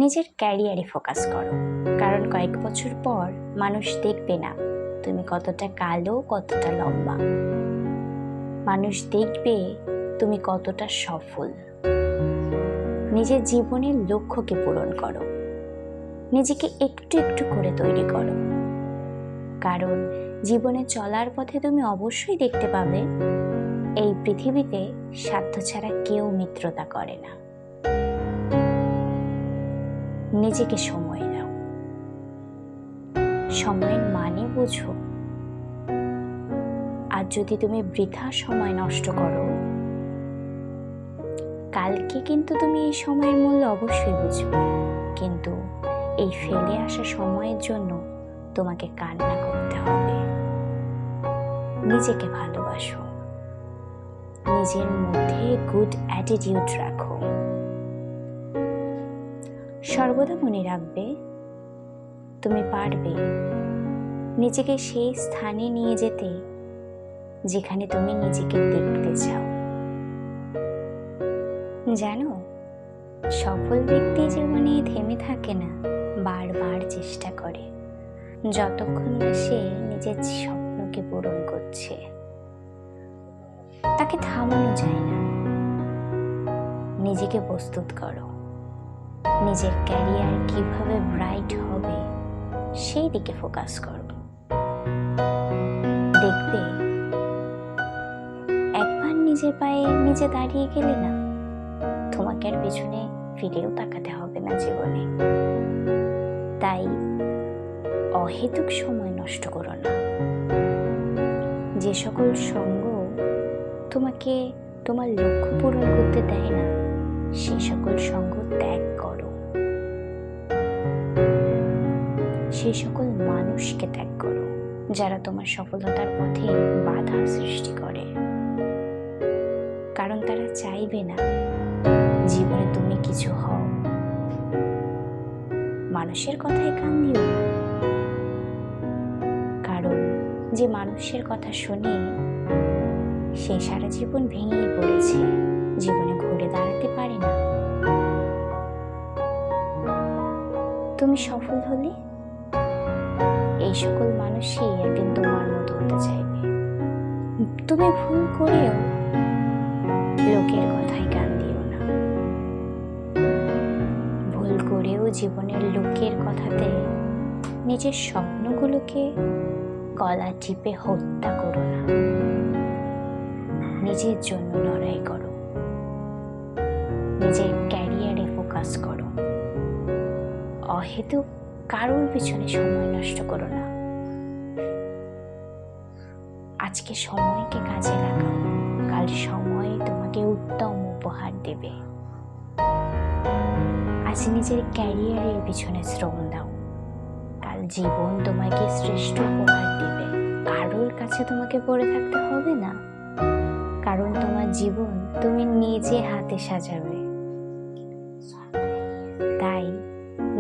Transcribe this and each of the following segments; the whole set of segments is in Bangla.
নিজের ক্যারিয়ারে ফোকাস করো, কারণ কয়েক বছর পর মানুষ দেখবে না তুমি কতটা কালো, কতটা লম্বা। মানুষ দেখবে তুমি কতটা সফল। নিজের জীবনের লক্ষ্যকে পূরণ করো, নিজেকে একটু একটু করে তৈরি করো, কারণ জীবনে চলার পথে তুমি অবশ্যই দেখতে পাবে এই পৃথিবীতে স্বার্থ ছাড়া কেউ মিত্রতা করে না। নিজেকে সময় দাও, সময়ের মানে বুঝো। আর যদি তুমি বৃথা সময় নষ্ট করো, কালকে কিন্তু তুমি এই সময়ের মূল্য অবশ্যই বুঝবে, কিন্তু এই ফেলে আসা সময়ের জন্য তোমাকে কান্না করতে হবে। নিজেকে ভালোবাসো, নিজের মধ্যে গুড অ্যাটিটিউড রাখো। সর্বদা মনে রাখবে তুমি পারবে নিজেকে সেই স্থানে নিয়ে যেতে যেখানে তুমি নিজেকে দেখতে চাও। জানো, সফল ব্যক্তি জীবনে থেমে থাকে না, বারবার চেষ্টা করে, যতক্ষণ না সে নিজের স্বপ্নকে পূরণ করছে। তাকে থামানো যায় না। নিজেকে প্রস্তুত করো, নিজের ক্যারিয়ার কিভাবে ব্রাইট হবে সেই দিকে ফোকাস করো। দেখবে একবার নিজের পায়ে নিজে দাঁড়িয়ে গেলে না, তোমাকে আর পেছনে ফিরেও তাকাতে হবে না জীবনে। তাই অহেতুক সময় নষ্ট করো না। যে সকল সঙ্গ তোমাকে তোমার লক্ষ্য পূরণ করতে দেয় না, সে সকল সঙ্গ ত্যাগ করো। সেই সকল মানুষকে ত্যাগ করো যারা তোমার সফলতার পথে বাধা সৃষ্টি করে, কারণ তারা চাইবে না জীবনে তুমি কিছু হও। মানুষের কথায় কান দিও না, কারণ যে মানুষের কথা শুনে সে সারা জীবন ভেঙেই পড়েছে, জীবনে ঘুরে দাঁড়াতে পারে না। তুমি সফল হলে এই সকল মানুষই একদিন তোমার মতো হতে চাইবে। তুমি ভুল করেও লোকের কথায় কান দিও না। ভুল করেও জীবনের লোকের কথাতে নিজের স্বপ্নগুলোকে গলা টিপে হত্যা করো না। নিজের জন্য লড়াই করো, নিজের ক্যারিয়ারে ফোকাস করো। অহেতুক কারোর পিছনে সময় নষ্ট করো না। আজকে সময়কে কাজে লাগাও, কাল সময় তোমাকে উত্তম উপহার দেবে। আজ নিজের ক্যারিয়ারের পিছনে শ্রম দাও, কাল জীবন তোমাকে শ্রেষ্ঠ উপহার দেবে। কারোর কাছে তোমাকে পড়ে থাকতে হবে না, কারণ তোমার জীবন তুমি নিজে হাতে সাজাবে। তাই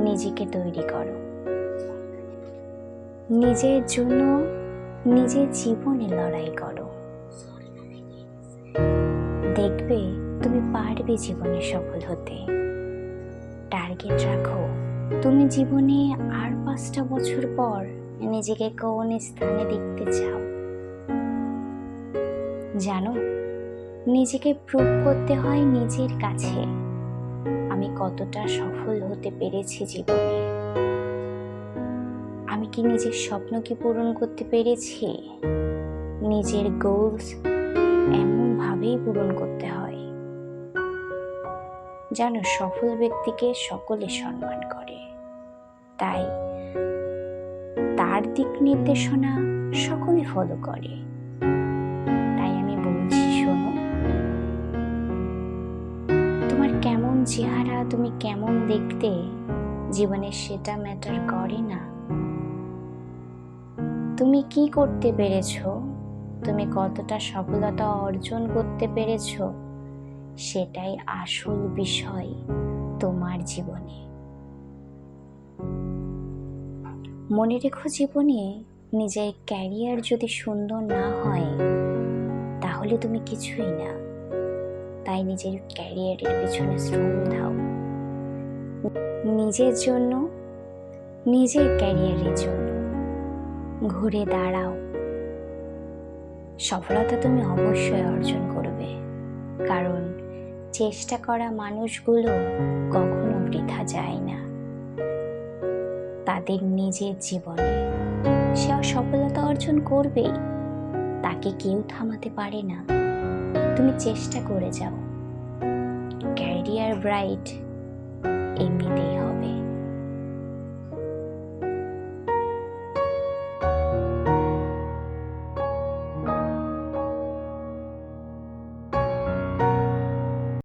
নিজেকে তৈরি করো, নিজের জন্য নিজের জীবনে লড়াই করো। দেখবে তুমি পারবে জীবনে সফল হতে। টার্গেট রাখো, তুমি জীবনে আর 5টা বছর পর নিজেকে কোন স্থানে দেখতে চাও। জানো, নিজেকে প্রুভ করতে হয় নিজের কাছে, আমি কতটা সফল হতে পেরেছি জীবনে। আমি কি নিজের স্বপ্নকে পূরণ করতে পেরেছি? নিজের গোলস এমনভাবেই পূরণ করতে হয়। জানো, সফল ব্যক্তিকে সকলে সম্মান করে, তাই তার দিক নির্দেশনা সকলে ফলো করে। তাই আমি বলছি, শোনো, তোমার কেমন চেহারা, তুমি কেমন দেখতে জীবনে সেটা ম্যাটার করে না। তুমি কি করতে পেরেছো, তুমি কতটা সফলতা অর্জন করতে পেরেছো, সেটাই আসল বিষয় তোমার জীবনে। মনে রেখো, জীবনে নিজের ক্যারিয়ার যদি সুন্দর না হয় তাহলে তুমি কিছুই না। তাই নিজের ক্যারিয়ারের পিছনে শ্রম দাও, নিজের জন্য, নিজের ক্যারিয়ারের জন্য ঘুরে দাঁড়াও। সফলতা তুমি অবশ্যই অর্জন করবে, কারণ চেষ্টা করা মানুষগুলো কখনো বৃথা যায় না। তাদের নিজের জীবনে সে সফলতা অর্জন করবেই, তাকে কেউ থামাতে পারে না। তুমি চেষ্টা করে যাও। Career bright